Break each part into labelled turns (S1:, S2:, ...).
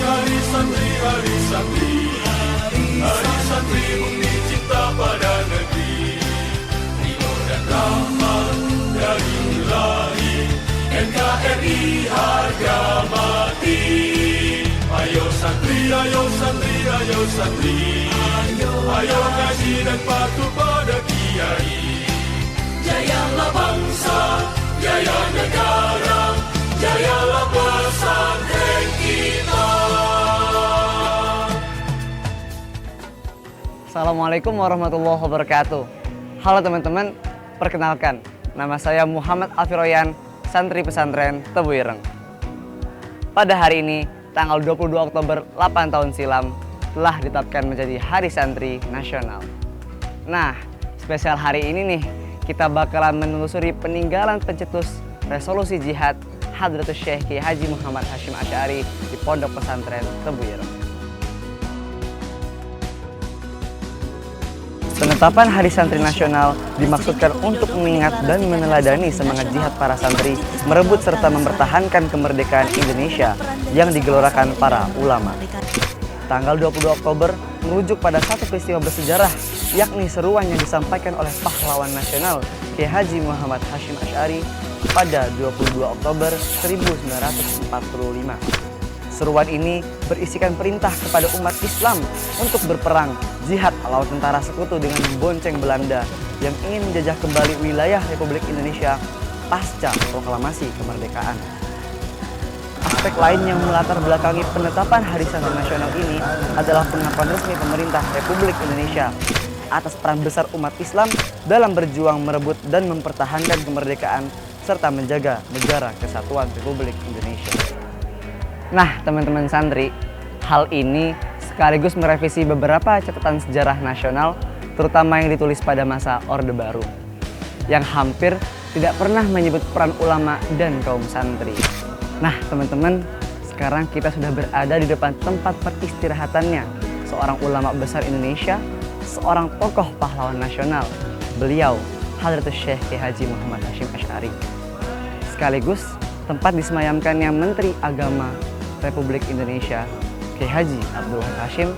S1: hari santri, hari santri, hari santri bukti cinta pada negeri. Ridho dan rahmat dari Ilahi, NKRI harga mati. Ayo santri, ayo santri, ayo santri, ayo ngaji dan patuh pada kiai. Jayalah bangsa, jaya negara, jayalah pesantren kita.
S2: Assalamualaikum warahmatullahi wabarakatuh. Halo teman-teman, perkenalkan, nama saya Muhammad Alfiroyan, santri pesantren Tebu Ireng. Pada hari ini, tanggal 22 Oktober 8 tahun silam, telah ditetapkan menjadi Hari Santri Nasional. Nah, spesial hari ini nih, kita bakalan menelusuri peninggalan pencetus resolusi jihad Hadratus Syekh Kiai Haji Muhammad Hashim Asy'ari di Pondok Pesantren Tebu Ireng. Penetapan Hari Santri Nasional dimaksudkan untuk mengingat dan meneladani semangat jihad para santri merebut serta mempertahankan kemerdekaan Indonesia yang digelorakan para ulama. Tanggal 22 Oktober merujuk pada satu peristiwa bersejarah, yakni seruan yang disampaikan oleh pahlawan nasional Kiai Haji Muhammad Hashim Asy'ari pada 22 Oktober 1945. Seruan ini berisikan perintah kepada umat Islam untuk berperang jihad melawan tentara sekutu dengan membonceng Belanda yang ingin menjajah kembali wilayah Republik Indonesia pasca proklamasi kemerdekaan. Aspek lain yang melatar belakangi penetapan Hari Santri Nasional ini adalah pengakuan resmi pemerintah Republik Indonesia atas peran besar umat Islam dalam berjuang merebut dan mempertahankan kemerdekaan serta menjaga negara kesatuan Republik Indonesia. Nah, teman-teman santri, hal ini sekaligus merevisi beberapa catatan sejarah nasional, terutama yang ditulis pada masa Orde Baru, yang hampir tidak pernah menyebut peran ulama dan kaum santri. Nah, teman-teman, sekarang kita sudah berada di depan tempat peristirahatannya seorang ulama besar Indonesia, seorang tokoh pahlawan nasional. Beliau, Hadratus Syekh Kiai Haji Muhammad Hashim Asy'ari. Sekaligus tempat disemayamkannya Menteri Agama Republik Indonesia Kiai Haji Abdul Wahid Hashim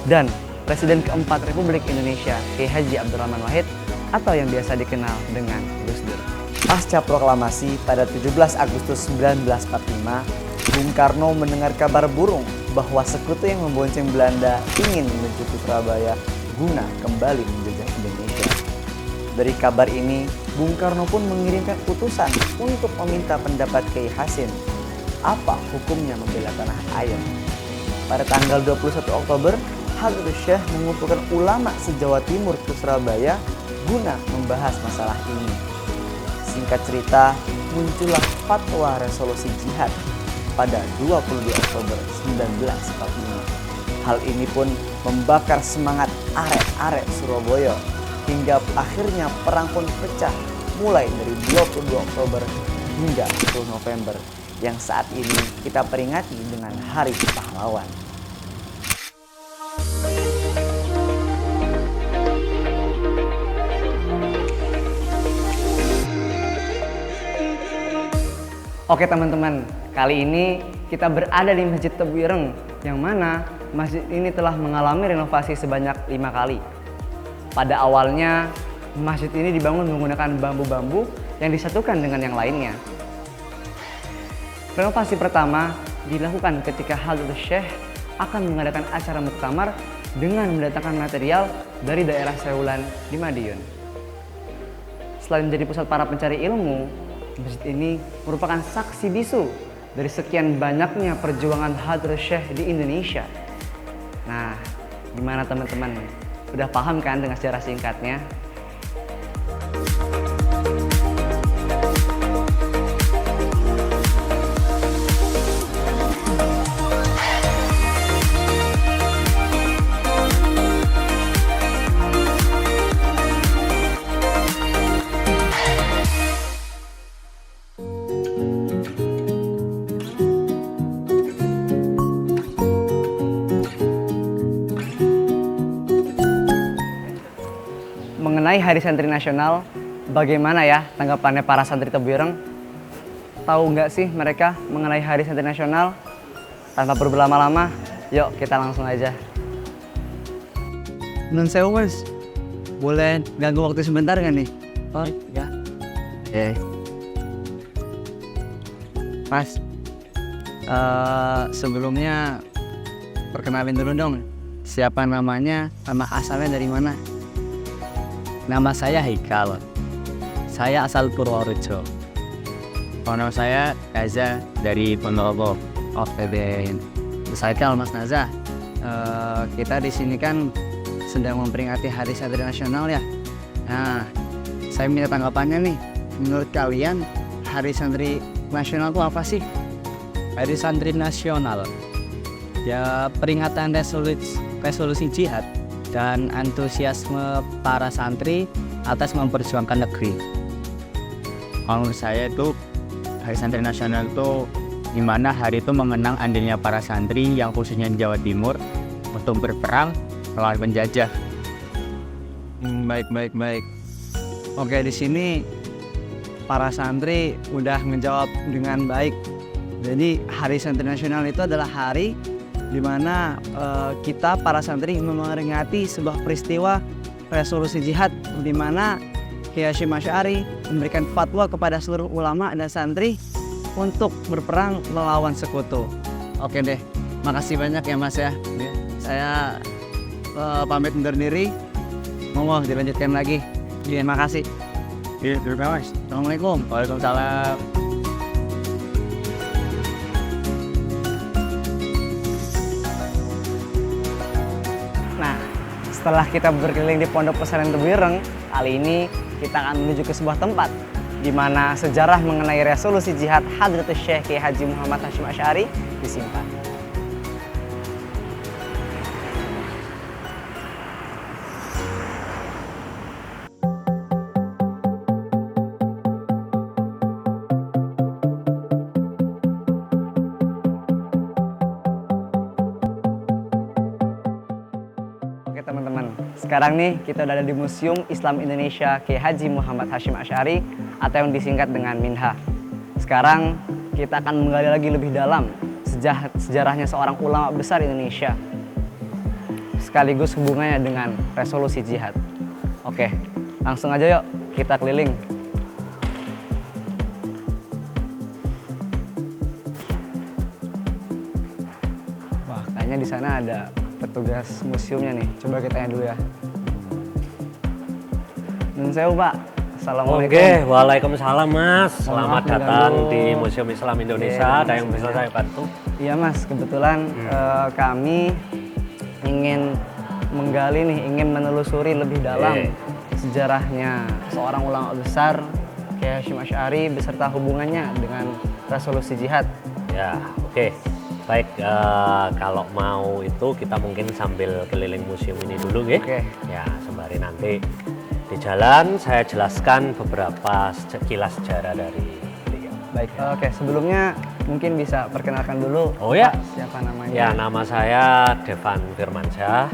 S2: dan Presiden keempat Republik Indonesia Kiai Haji Abdurrahman Wahid atau yang biasa dikenal dengan Gus Dur. Pasca proklamasi pada 17 Agustus 1945, Bung Karno mendengar kabar burung bahwa sekutu yang membonceng Belanda ingin menuju ke Surabaya guna kembali menjajah Indonesia. Dari kabar ini, Bung Karno pun mengirimkan utusan untuk meminta pendapat Kiai Hasim. Apa hukumnya membela tanah air? Pada tanggal 21 Oktober, Hadratus Syekh mengumpulkan ulama se-Jawa Timur ke Surabaya guna membahas masalah ini. Singkat cerita, muncullah fatwa resolusi jihad pada 22 Oktober 1945. Hal ini pun membakar semangat arek-arek Surabaya hingga akhirnya perang pun pecah mulai dari 22 Oktober hingga 10 November yang saat ini kita peringati dengan Hari Pahlawan. Oke teman-teman, kali ini kita berada di Masjid Tebu Ireng, yang mana masjid ini telah mengalami renovasi sebanyak 5 kali. Pada awalnya, masjid ini dibangun menggunakan bambu-bambu yang disatukan dengan yang lainnya. Renovasi pertama dilakukan ketika Hadratus Syekh akan mengadakan acara muktamar dengan mendatangkan material dari daerah Sewulan di Madiun. Selain menjadi pusat para pencari ilmu, masjid ini merupakan saksi bisu dari sekian banyaknya perjuangan Hadratus Syekh di Indonesia. Nah, gimana teman-teman? Udah paham kan dengan sejarah singkatnya? Mengenai Hari Santri Nasional, bagaimana ya tanggapannya para santri Tebu Ireng? Tahu nggak sih mereka mengenai Hari Santri Nasional? Tanpa berlama-lama, Yuk kita langsung aja.
S3: Nun sewu mas, boleh ganggu waktu sebentar nggak nih?
S2: Oh ya. Oke.
S3: Mas, sebelumnya perkenalin dulu dong. Siapa namanya, nama asalnya dari mana?
S4: Nama saya Haikal. Saya asal Purworejo. Kalau nama saya Naza dari Ponorogo.
S3: Oke deh. Saya Haikal Mas Naza. Kita di sini kan sedang memperingati Hari Santri Nasional ya. Nah, saya minta tanggapannya nih. Menurut kalian Hari Santri Nasional itu apa sih?
S4: Hari Santri Nasional. Ya peringatan resolusi jihad dan antusiasme para santri atas memperjuangkan negeri. Kalau menurut saya itu Hari Santri Nasional itu di mana hari itu mengenang andilnya para santri yang khususnya di Jawa Timur untuk berperang melawan penjajah.
S3: Baik. Oke, di sini para santri udah menjawab dengan baik. Jadi Hari Santri Nasional itu adalah hari di mana kita para santri memperingati sebuah peristiwa resolusi jihad di mana Kiai Hasyim Asy'ari memberikan fatwa kepada seluruh ulama dan santri untuk berperang melawan sekutu. Oke deh, makasih banyak ya Mas ya. Saya pamit undur diri. Monggo dilanjutkan lagi. Terima kasih.
S4: Iya, terima kasih.
S3: Assalamualaikum.
S4: Waalaikumsalam.
S2: Nah, setelah kita berkeliling di Pondok Pesantren Tebuireng, kali ini kita akan menuju ke sebuah tempat di mana sejarah mengenai resolusi jihad Hadratus Syekh Kiai Haji Muhammad Hasyim Asy'ari disimpan. Oke teman-teman, sekarang nih kita udah ada di Museum Islam Indonesia Kiai Haji Muhammad Hasyim Asy'ari atau yang disingkat dengan MINHA. Sekarang kita akan menggali lagi lebih dalam sejarahnya seorang ulama besar Indonesia, sekaligus hubungannya dengan resolusi jihad. Oke, langsung aja yuk kita keliling. Wah, kayaknya di sana ada petugas museumnya nih. Coba kita tanya dulu ya. Nun sewu, Pak. Assalamualaikum.
S5: Oke, waalaikumsalam Mas. Selamat
S2: Maaf,
S5: datang
S2: mengganggu.
S5: di Museum Islam Indonesia.
S2: Oke,
S5: Ada yang bisa
S2: sebentar.
S5: saya bantu?
S2: Iya Mas, kebetulan kami ingin menggali nih, ingin menelusuri lebih dalam sejarahnya seorang ulama besar Kiai Hasyim Asy'ari beserta hubungannya dengan resolusi jihad.
S5: Ya, oke. Baik, kalau mau itu kita mungkin sambil keliling museum ini dulu, ya.
S2: Oke.
S5: Ya, sembari nanti di jalan saya jelaskan beberapa sekilas sejarah dari beliau.
S2: Baik, oke sebelumnya mungkin bisa perkenalkan dulu.
S5: Oh ya.
S2: Pak, siapa namanya?
S5: Ya, nama saya Devan Firmansyah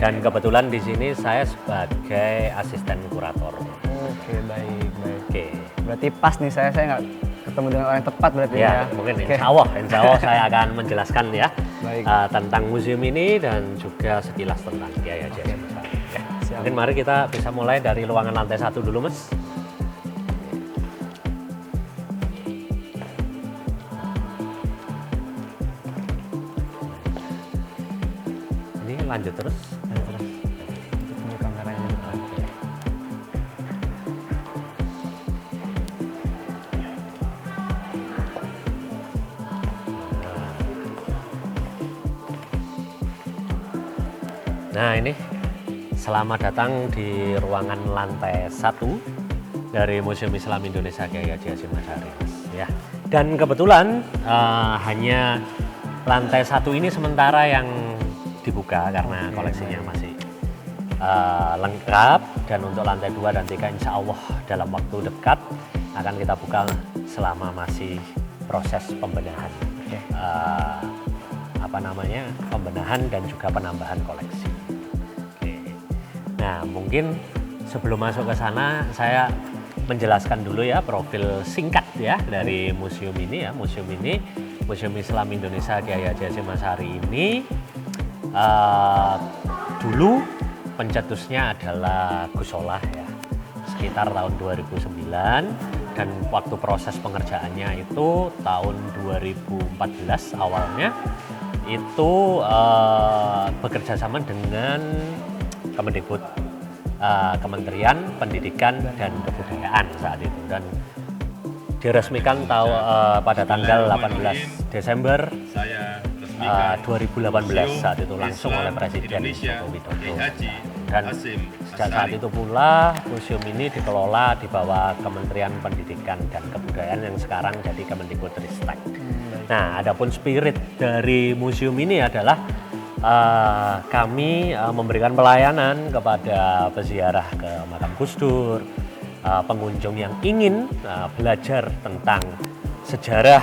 S5: dan kebetulan di sini saya sebagai asisten kurator.
S2: Oke, baik.
S5: Oke.
S2: Berarti pas nih saya nggak ketemu dengan orang yang tepat berarti
S5: Ya,
S2: ya.
S5: mungkin
S2: Oke.
S5: insya Allah saya akan menjelaskan ya
S2: Baik.
S5: tentang museum ini dan juga sekilas tentang Kiai Haji Hasyim Asy'ari. Ya.
S2: Siap.
S5: Mungkin mari kita bisa mulai dari ruangan lantai 1 dulu, Mas. Ini lanjut terus.
S2: Untuk kameranya di depan.
S5: Nah ini, selamat datang di ruangan lantai 1 dari Museum Islam Indonesia Kiai Haji Hasyim Asy'ari, Mas. Ya. Dan kebetulan hanya lantai 1 ini sementara yang dibuka karena koleksinya masih lengkap, dan untuk lantai 2 dan 3 insya Allah dalam waktu dekat akan kita buka selama masih proses pembenahan. Pembenahan dan juga penambahan koleksi. Oke. Nah, mungkin sebelum masuk ke sana saya menjelaskan dulu ya profil singkat ya dari museum ini ya. Museum Islam Indonesia Kiai Haji Hasyim Asy'ari ini dulu pencetusnya adalah Gus Solah ya, sekitar tahun 2009, dan waktu proses pengerjaannya itu tahun 2014 awalnya itu bekerja sama dengan Kemendikbud, Kementerian Pendidikan dan Kebudayaan saat itu, dan diresmikan pada tanggal 18 Desember
S1: Saya
S5: 2018 saat itu langsung oleh Presiden
S1: Indonesia
S5: Joko Widodo.
S1: Kiai Haji
S5: Dan
S1: Hasyim
S5: sejak saat
S1: Asyari.
S5: itu pula museum ini dikelola di bawah Kementerian Pendidikan dan Kebudayaan yang sekarang jadi Kemendikbudristek. Nah, adapun spirit dari museum ini adalah kami memberikan pelayanan kepada peziarah ke makam Gus Dur, pengunjung yang ingin belajar tentang sejarah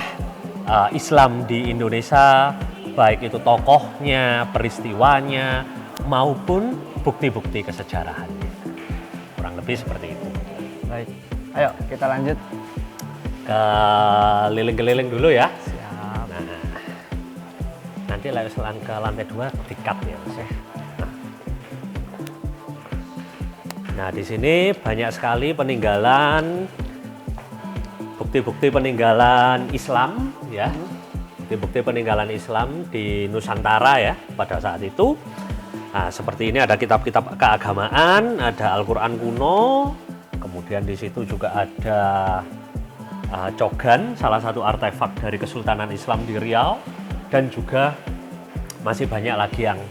S5: Islam di Indonesia, baik itu tokohnya, peristiwanya, maupun bukti-bukti kesejarahannya. Kurang lebih seperti itu.
S3: Baik, ayo kita lanjut.
S5: Keliling-keliling dulu ya.
S3: Siap.
S5: Nah, nanti ke lantai 2 di-cut ya, Mas. Nah, di sini banyak sekali peninggalan, bukti-bukti peninggalan Islam ya. Bukti-bukti peninggalan Islam di Nusantara ya pada saat itu. Nah, seperti ini ada kitab-kitab keagamaan, ada Al-Qur'an kuno, kemudian di situ juga ada cogan, salah satu artefak dari Kesultanan Islam di Riau, dan juga masih banyak lagi yang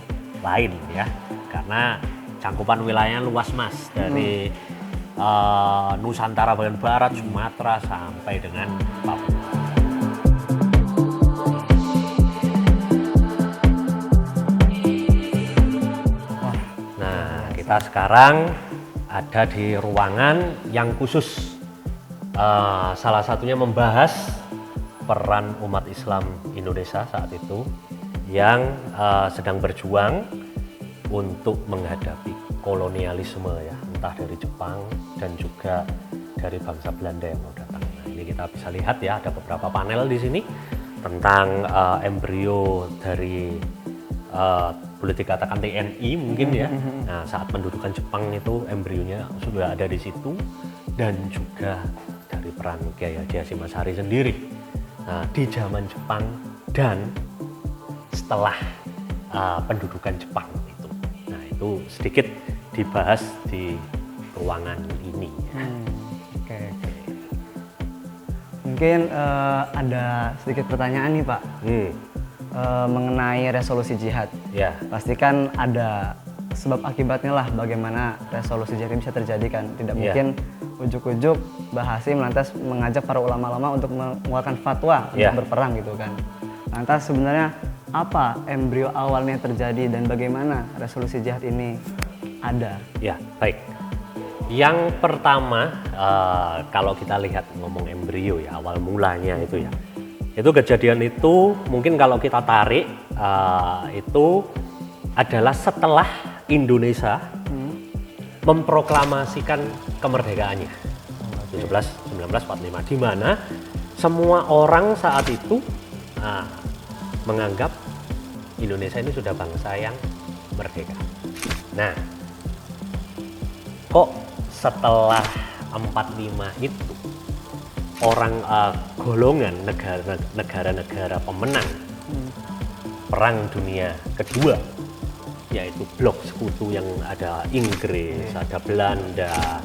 S5: lain ya, karena cangkupan wilayahnya luas Mas, dari Nusantara bagian barat, Sumatera sampai dengan Papua. Nah, kita sekarang ada di ruangan yang khusus salah satunya membahas peran umat Islam Indonesia saat itu yang sedang berjuang untuk menghadapi kolonialisme ya, entah dari Jepang dan juga dari bangsa Belanda yang mau datang. Nah, ini kita bisa lihat ya, ada beberapa panel di sini tentang embrio dari boleh dikatakan TNI mungkin ya. Nah, saat pendudukan Jepang itu embrionya sudah ada di situ, dan juga dari peran Kiai Haji Hasyim Asyari sendiri di zaman Jepang dan setelah pendudukan Jepang itu. Nah, itu sedikit dibahas di ruangan ini.
S3: Oke. Mungkin ada sedikit pertanyaan nih Pak. Mengenai resolusi jihad.
S5: Ya.
S3: Pastikan ada sebab akibatnya lah bagaimana resolusi jihad ini bisa terjadi kan. Tidak mungkin ujuk-ujuk Mbah Hasyim lantas mengajak para ulama-ulama untuk mengeluarkan fatwa untuk berperang gitu kan. Lantas sebenarnya apa embrio awalnya terjadi dan bagaimana resolusi jihad ini ada?
S5: Ya, baik. Yang pertama, kalau kita lihat ngomong embrio ya, awal mulanya itu ya. Itu kejadian itu mungkin kalau kita tarik itu adalah setelah Indonesia memproklamasikan kemerdekaannya 1945, di mana semua orang saat itu menganggap Indonesia ini sudah bangsa yang merdeka. Nah, kok setelah 45 itu orang golongan negara-negara pemenang Perang Dunia Kedua, yaitu blok sekutu yang ada Inggris, ada Belanda,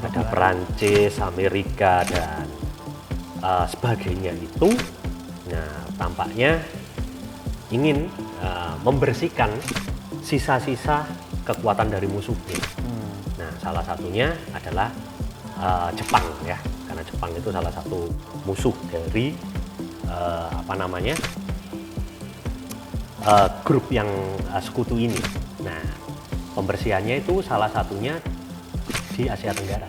S5: ada Perancis, Amerika, dan sebagainya itu, nah tampaknya ingin membersihkan sisa-sisa kekuatan dari musuhnya. Nah, salah satunya adalah Jepang ya, karena Jepang itu salah satu musuh dari grup yang sekutu ini. Nah, pembersihannya itu salah satunya di Asia Tenggara,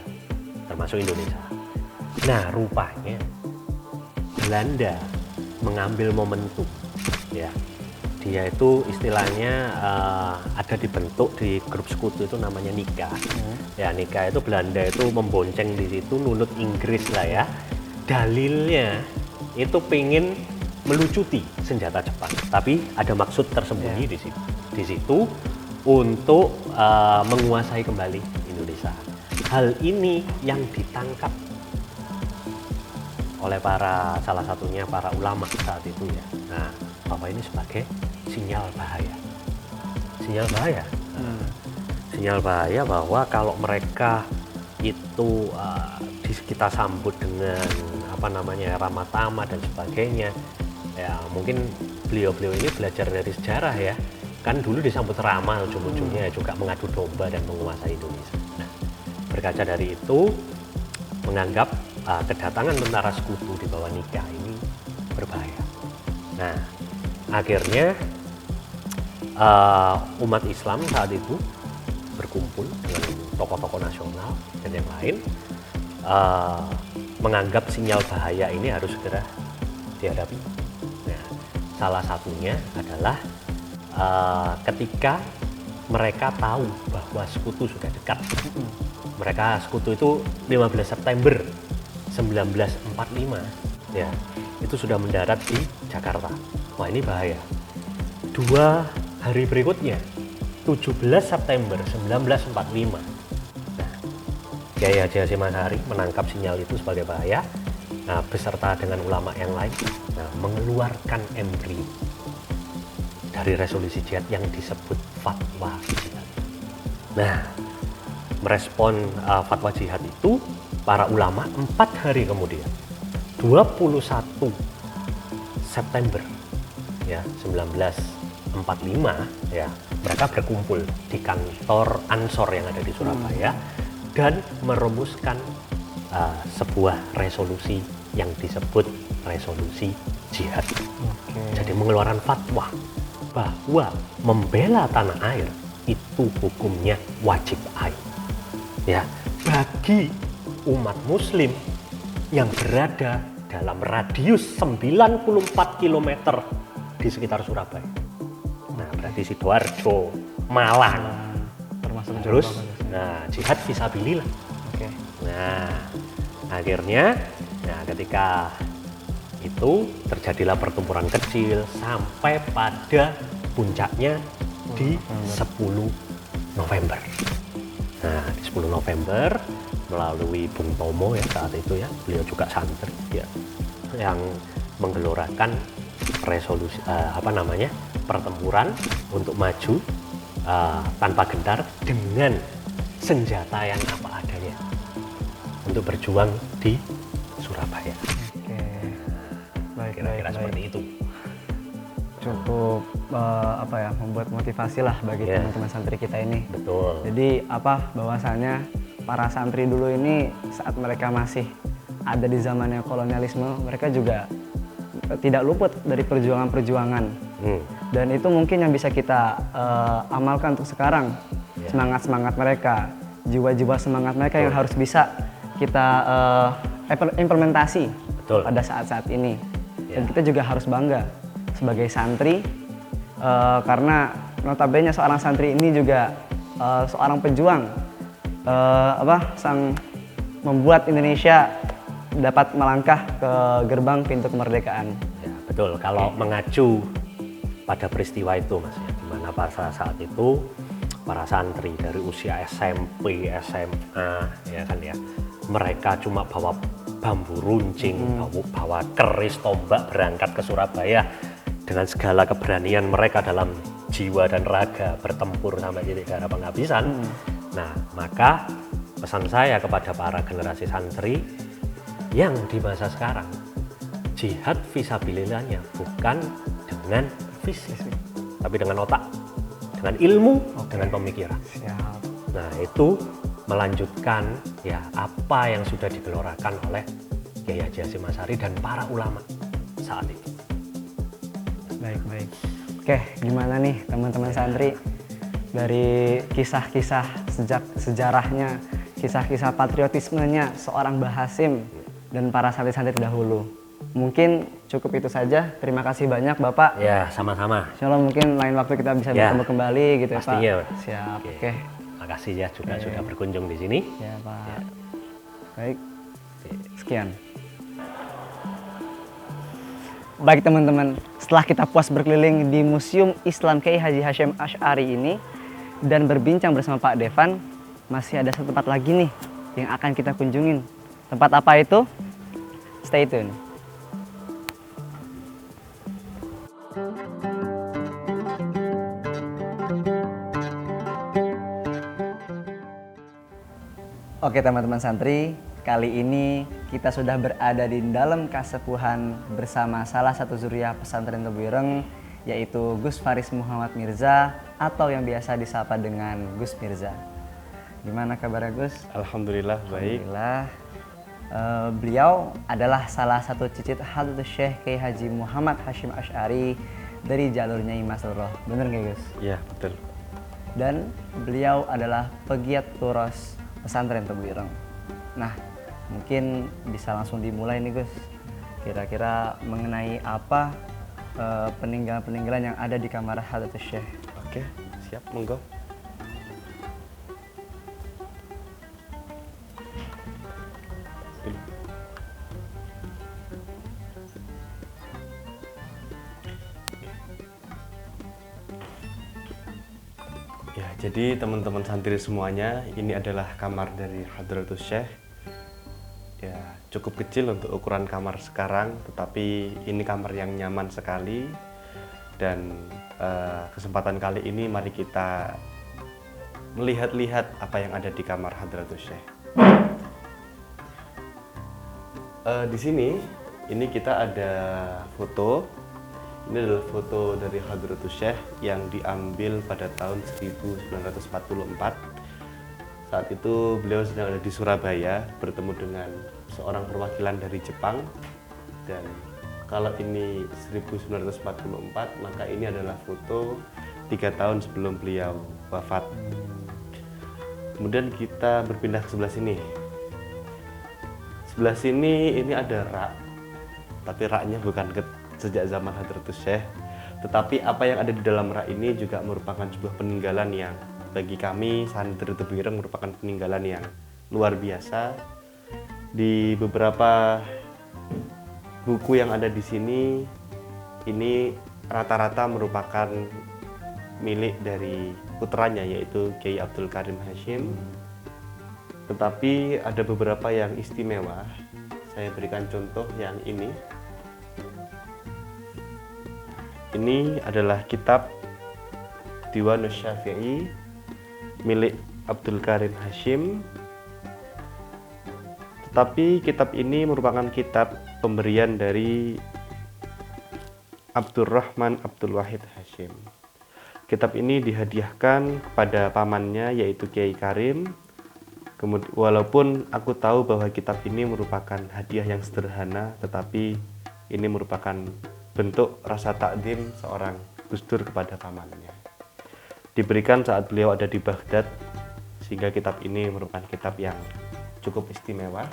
S5: termasuk Indonesia. Nah, rupanya Belanda mengambil momentum ya. Dia itu istilahnya ada dibentuk di grup sekutu itu namanya Nika. Ya, Nika itu Belanda itu membonceng di situ, nunut Inggris lah ya. Dalilnya itu pingin melucuti senjata Jepang, tapi ada maksud tersembunyi di situ untuk menguasai kembali Indonesia. Hal ini yang ditangkap oleh salah satunya para ulama saat itu ya. Nah, bahwa ini sebagai sinyal bahaya. Sinyal bahaya. Sinyal bahaya bahwa kalau mereka itu kita sambut dengan ramah tamah dan sebagainya, ya mungkin beliau-beliau ini belajar dari sejarah ya. Kan dulu disambut ramah, ujung-ujungnya juga mengadu domba dan menguasai Indonesia. Nah, berkaca dari itu, menganggap kedatangan tentara sekutu di bawah Nika ini berbahaya. Nah, akhirnya umat Islam saat itu berkumpul dengan tokoh-tokoh nasional dan yang lain, menganggap sinyal bahaya ini harus segera dihadapi. Nah, salah satunya adalah ketika mereka tahu bahwa sekutu sudah dekat. Sekutu itu 15 September 1945 ya, itu sudah mendarat di Jakarta. Wah, ini bahaya. 2 hari berikutnya 17 September 1945, nah, Kiai Haji Hasyim Asy'ari menangkap sinyal itu sebagai bahaya, nah, beserta dengan ulama yang lain, nah, mengeluarkan embrio dari resolusi jihad yang disebut fatwa jihad. Nah, merespon fatwa jihad itu para ulama 4 hari kemudian 21 September ya 1945 ya, mereka berkumpul di kantor Ansor yang ada di Surabaya dan merumuskan sebuah resolusi yang disebut resolusi jihad. Jadi mengeluarkan fatwa bahwa membela tanah air itu hukumnya wajib ain ya, bagi umat muslim yang berada dalam radius 94 km di sekitar Surabaya. Nah, berarti Sidoarjo, Malang,
S3: termasuk
S5: terus jihad fisabilillah. Nah, akhirnya ketika itu terjadilah pertempuran kecil sampai pada puncaknya di 10 November. Nah, di 10 November melalui Bung Tomo ya saat itu ya, beliau juga santri ya, yang menggelorakan resolusi pertempuran untuk maju tanpa gentar dengan senjata yang apa adanya untuk berjuang di Surabaya. Kira-kira seperti itu.
S3: Cukup membuat motivasi lah bagi teman-teman santri kita ini.
S5: Betul.
S3: Jadi bahwasanya para santri dulu ini saat mereka masih ada di zamannya kolonialisme, mereka juga tidak luput dari perjuangan-perjuangan. Dan itu mungkin yang bisa kita amalkan untuk sekarang. Semangat-semangat mereka, jiwa-jiwa semangat mereka yang harus bisa kita implementasi pada saat-saat ini. Dan kita juga harus bangga sebagai santri, karena notabene seorang santri ini juga seorang pejuang, membuat Indonesia dapat melangkah ke gerbang pintu kemerdekaan.
S5: Ya, betul. Kalau mengacu pada peristiwa itu, Mas, ya, di mana pada saat itu para santri dari usia SMP, SMA, ya kan ya, mereka cuma bawa bambu runcing, bawa keris, tombak berangkat ke Surabaya dengan segala keberanian mereka dalam jiwa dan raga bertempur sampai titik darah penghabisan. Nah, maka pesan saya kepada para generasi santri yang di masa sekarang, jihad fisabilillahnya bukan dengan fisik, tapi dengan otak, dengan ilmu, dengan pemikiran. Nah, itu melanjutkan ya apa yang sudah digelorakan oleh Kiai Haji Hasyim Asy'ari dan para ulama saat itu.
S3: Baik. Oke, gimana nih teman-teman santri, dari kisah-kisah sejak sejarahnya, kisah-kisah patriotismenya seorang Mbah Hasyim dan para santri-santri dahulu. Mungkin cukup itu saja. Terima kasih banyak Bapak.
S5: Ya, sama-sama.
S3: Insyaallah mungkin lain waktu kita bisa bertemu kembali gitu ya, Pak.
S5: Pastinya.
S3: Siap. Oke.
S5: Terima kasih ya sudah berkunjung di sini.
S3: Ya, Pak. Baik. Sekian.
S2: Baik teman-teman, setelah kita puas berkeliling di Museum Islam Kiai Haji Hasyim Asy'ari ini dan berbincang bersama Pak Devan, masih ada satu tempat lagi nih yang akan kita kunjungin. Tempat apa itu? Stay tune. Oke teman-teman santri, kali ini kita sudah berada di dalam kasepuhan bersama salah satu zuriyah pesantren Tebu Ireng, yaitu Gus Faris Muhammad Mirza atau yang biasa disapa dengan Gus Mirza. Gimana kabarnya Gus?
S6: Alhamdulillah baik.
S2: Alhamdulillah. Beliau adalah salah satu cicit Hadratus Syekh Kiai Haji Muhammad Hasyim Asy'ari dari jalur Nyai Masrurah. Bener nggak Gus?
S6: Iya betul.
S2: Dan beliau adalah pegiat turos pesantren Tebu Ireng. Nah, mungkin bisa langsung dimulai nih Gus. Kira-kira mengenai apa peninggalan-peninggalan yang ada di kamar Hadratus Syekh.
S6: Oke, siap, monggo. Ya, jadi teman-teman santri semuanya, ini adalah kamar dari Hadratus Syekh. Ya, cukup kecil untuk ukuran kamar sekarang, tetapi ini kamar yang nyaman sekali. Dan kesempatan kali ini mari kita melihat-lihat apa yang ada di kamar Hadratus Syekh. Di sini, ini kita ada foto. Ini adalah foto dari Hadratus Syekh yang diambil pada tahun 1944. Saat itu beliau sedang ada di Surabaya bertemu dengan seorang perwakilan dari Jepang. Dan kalau ini 1944, maka ini adalah foto 3 tahun sebelum beliau wafat. Kemudian kita berpindah ke sebelah sini. Sebelah sini ini ada rak, tapi raknya bukan sejak zaman Hadratus Syekh, tetapi apa yang ada di dalam rak ini juga merupakan sebuah peninggalan yang bagi kami santri Tebu Ireng merupakan peninggalan yang luar biasa. Di beberapa buku yang ada di sini, ini rata-rata merupakan milik dari putranya yaitu Kiai Abdul Karim Hasyim. Tetapi ada beberapa yang istimewa. Saya berikan contoh yang ini. Ini adalah kitab Diwanus Syafi'i milik Abdul Karim Hasyim. Tetapi kitab ini merupakan kitab pemberian dari Abdurrahman Abdul Wahid Hasyim. Kitab ini dihadiahkan kepada pamannya yaitu Kiai Karim. Walaupun aku tahu bahwa kitab ini merupakan hadiah yang sederhana, tetapi ini merupakan bentuk rasa takdim seorang Gus Dur kepada pamannya. Diberikan saat beliau ada di Baghdad, sehingga kitab ini merupakan kitab yang cukup istimewa.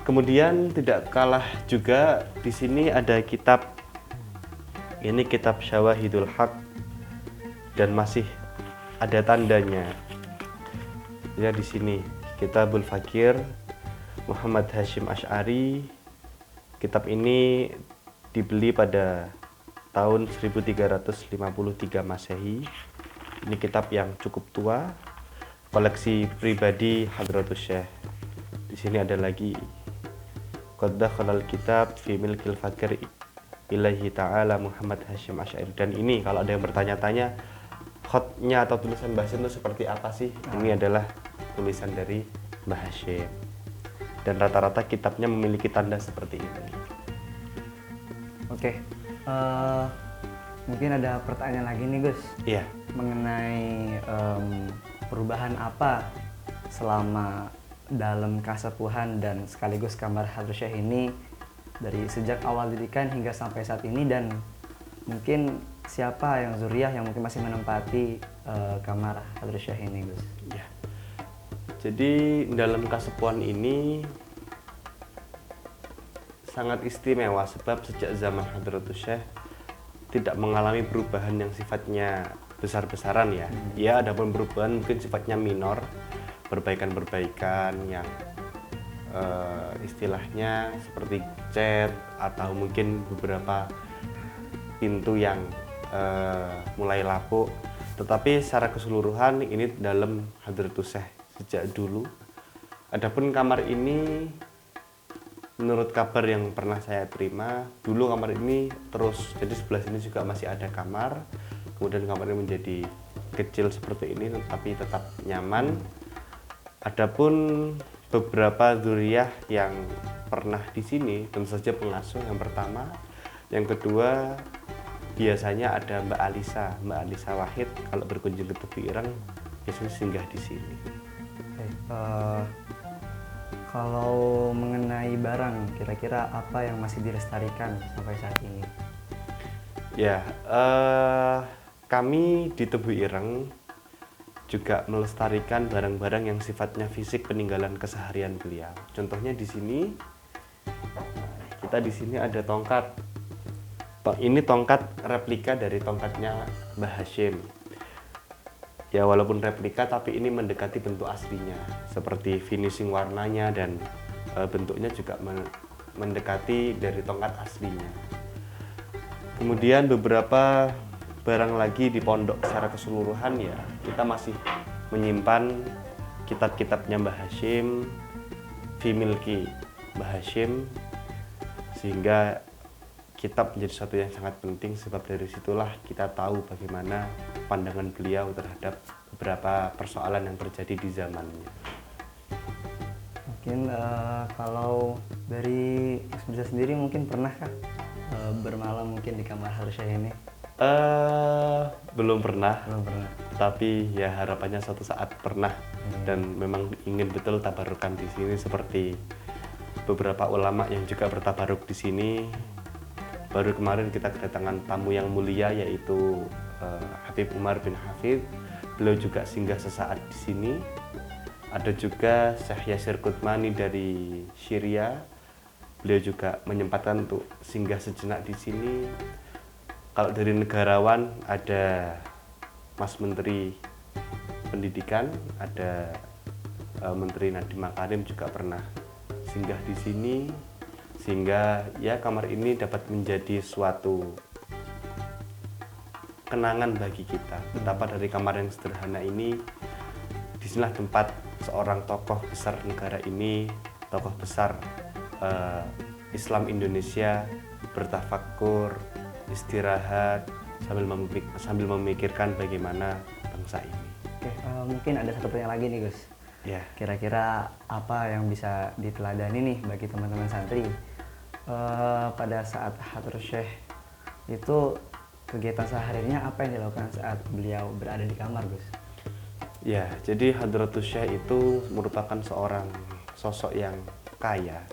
S6: Kemudian tidak kalah juga di sini ada kitab, ini kitab Syawahidul Haq, dan masih ada tandanya. Ya, di sini Kitabul Fakir Muhammad Hasyim Asy'ari. Kitab ini dibeli pada tahun 1353 Masehi. Ini kitab yang cukup tua, koleksi pribadi Hadratus Syekh. Di sini ada lagi Qad dakhalal kitab fi milkil fakir ilaihi ta'ala Muhammad Hasyim Asy'ari. Dan ini kalau ada yang bertanya-tanya, khotnya atau tulisan Mbah Hasyim itu seperti apa sih? Ini adalah tulisan dari Mbah Hasyim. Dan rata-rata kitabnya memiliki tanda seperti ini.
S2: Oke, mungkin ada pertanyaan lagi nih Gus.
S6: Iya.
S2: Mengenai perubahan apa selama dalam kasepuhan dan sekaligus kamar Hadratus Syekh ini dari sejak awal didikan hingga sampai saat ini, dan mungkin siapa yang zuriyah yang mungkin masih menempati kamar Hadratus Syekh ini Gus?
S6: Ya. Jadi dalam kasepuhan ini sangat istimewa sebab sejak zaman Hadratus Syekh tidak mengalami perubahan yang sifatnya besar-besaran ya. Ya, ada pun perubahan mungkin sifatnya minor, perbaikan-perbaikan yang istilahnya seperti cat atau mungkin beberapa pintu yang mulai lapuk, tetapi secara keseluruhan ini dalam Hadratus Syekh sejak dulu. Adapun kamar ini, menurut kabar yang pernah saya terima, dulu kamar ini terus, jadi sebelah sini juga masih ada kamar, kemudian kamar ini menjadi kecil seperti ini, tapi tetap nyaman. Adapun beberapa dzurriyyah yang pernah di sini, tentu saja pengasuh yang pertama, yang kedua biasanya ada Mbak Alisa Wahid kalau berkunjung ke Tebu Ireng biasanya singgah di sini.
S2: Kalau mengenai barang, kira-kira apa yang masih dilestarikan sampai saat ini?
S6: Ya, kami di Tebu Ireng juga melestarikan barang-barang yang sifatnya fisik peninggalan keseharian beliau. Contohnya di sini, kita di sini ada tongkat. Ini tongkat replika dari tongkatnya Mbah Hashim. Ya walaupun replika tapi ini mendekati bentuk aslinya, seperti finishing warnanya dan bentuknya juga mendekati dari tongkat aslinya. Kemudian beberapa barang lagi di pondok secara keseluruhan, ya kita masih menyimpan kitab-kitabnya Mbah Hashim, Fimilki Mbah Hashim, sehingga kitab menjadi sesuatu yang sangat penting, sebab dari situlah kita tahu bagaimana pandangan beliau terhadap beberapa persoalan yang terjadi di zamannya.
S2: Mungkin kalau dari Gus Mirza sendiri mungkin pernahkah bermalam mungkin di kamar Hadratus Syekh ini?
S6: Belum pernah,
S2: Tapi
S6: ya harapannya suatu saat pernah, dan memang ingin betul tabarukan di sini seperti beberapa ulama yang juga bertabaruk di sini. Baru kemarin kita kedatangan tamu yang mulia, yaitu Habib Umar bin Hafid. Beliau juga singgah sesaat di sini. Ada juga Syekh Yasir Qutmani dari Syria. Beliau juga menyempatkan untuk singgah sejenak di sini. Kalau dari negarawan ada Mas Menteri Pendidikan, ada Menteri Nadiem Makarim juga pernah singgah di sini. Sehingga ya kamar ini dapat menjadi suatu kenangan bagi kita. Betapa dari kamar yang sederhana ini, disinilah tempat seorang tokoh besar negara ini, tokoh besar Islam Indonesia bertafakur, istirahat, sambil memikirkan bagaimana bangsa ini.
S2: Oke, mungkin ada satu pertanyaan lagi nih Gus.
S6: Ya.
S2: Kira-kira apa yang bisa diteladani nih bagi teman-teman santri pada saat Hadratus Syekh itu, kegiatan seharinya apa yang dilakukan saat beliau berada di kamar, Gus?
S6: Ya, jadi Hadratus Syekh itu merupakan seorang sosok yang kaya.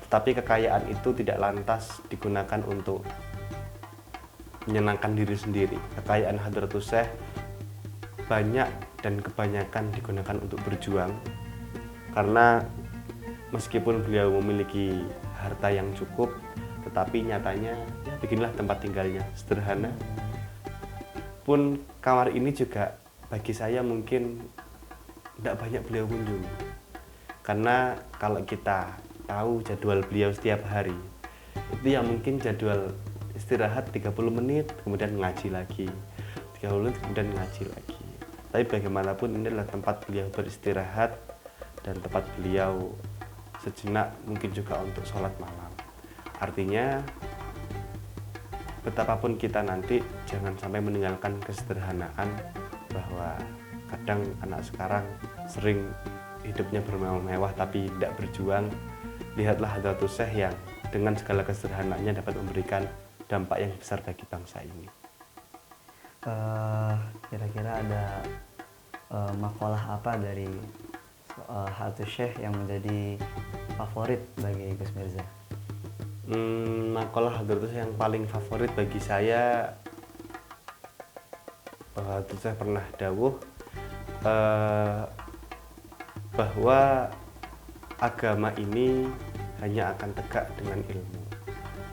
S6: Tetapi kekayaan itu tidak lantas digunakan untuk menyenangkan diri sendiri. Kekayaan Hadratus Syekh banyak dan kebanyakan digunakan untuk berjuang, karena meskipun beliau memiliki harta yang cukup, tetapi nyatanya ya beginilah tempat tinggalnya, sederhana. Pun kamar ini juga bagi saya mungkin tidak banyak beliau kunjungi, karena kalau kita tahu jadwal beliau setiap hari, itu ya mungkin jadwal istirahat 30 menit kemudian ngaji lagi, 30 menit kemudian ngaji lagi. Tapi bagaimanapun ini adalah tempat beliau beristirahat dan tempat beliau sejenak mungkin juga untuk sholat malam. Artinya betapapun kita nanti jangan sampai meninggalkan kesederhanaan, bahwa kadang anak sekarang sering hidupnya bermewah-mewah tapi tidak berjuang. Lihatlah Hadratus Syekh yang dengan segala kesederhanaannya dapat memberikan dampak yang besar bagi bangsa ini.
S2: Kira-kira ada makalah apa dari Hadratus Syekh yang menjadi favorit bagi Gus Mirza?
S6: Makalah Hadratus Syekh yang paling favorit bagi saya, Hadratus Syekh pernah dawuh bahwa agama ini hanya akan tegak dengan ilmu,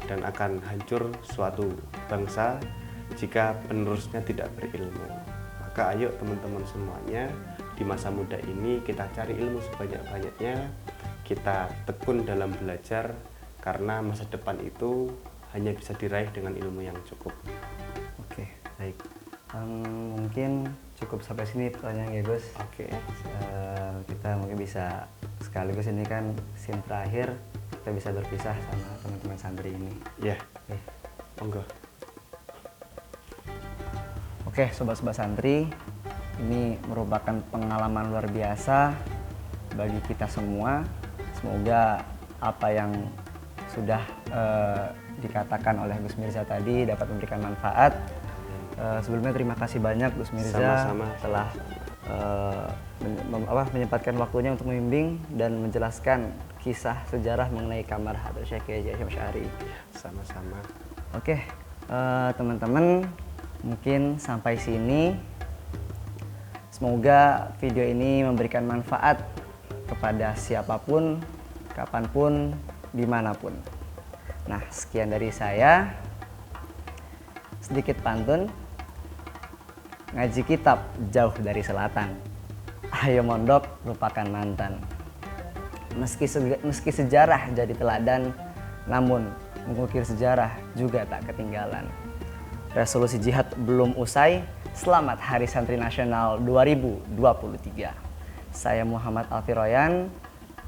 S6: dan akan hancur suatu bangsa jika penerusnya tidak berilmu. Maka ayo teman-teman semuanya, di masa muda ini kita cari ilmu sebanyak-banyaknya, kita tekun dalam belajar, karena masa depan itu hanya bisa diraih dengan ilmu yang cukup.
S2: Oke, baik. Mungkin cukup sampai sini pertanyaan ya Gus.
S6: Oke.
S2: Kita mungkin bisa sekaligus ini kan scene terakhir, kita bisa berpisah sama teman-teman santri ini.
S6: Ya,
S2: Oke.
S6: monggo.
S2: Oke, sobat-sobat santri, ini merupakan pengalaman luar biasa bagi kita semua. Semoga apa yang sudah dikatakan oleh Gus Mirza tadi dapat memberikan manfaat. Sebelumnya terima kasih banyak Gus Mirza
S6: Sama-sama.
S2: telah menyempatkan waktunya untuk membimbing dan menjelaskan kisah sejarah mengenai kamar Hadrah Syekh Kiai Haji Hasyim Asy'ari.
S6: Sama-sama.
S2: Oke, teman-teman, mungkin sampai sini. Semoga video ini memberikan manfaat kepada siapapun, kapanpun, dimanapun. Nah, sekian dari saya. Sedikit pantun. Ngaji kitab jauh dari selatan. Ayo mondok lupakan mantan. Meski sejarah jadi teladan, namun mengukir sejarah juga tak ketinggalan. Resolusi jihad belum usai. Selamat Hari Santri Nasional 2023. Saya Muhammad Alfiroyan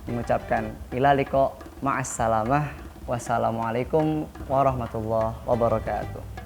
S2: mengucapkan ila liqa ma'as salamah. Wassalamualaikum warahmatullahi wabarakatuh.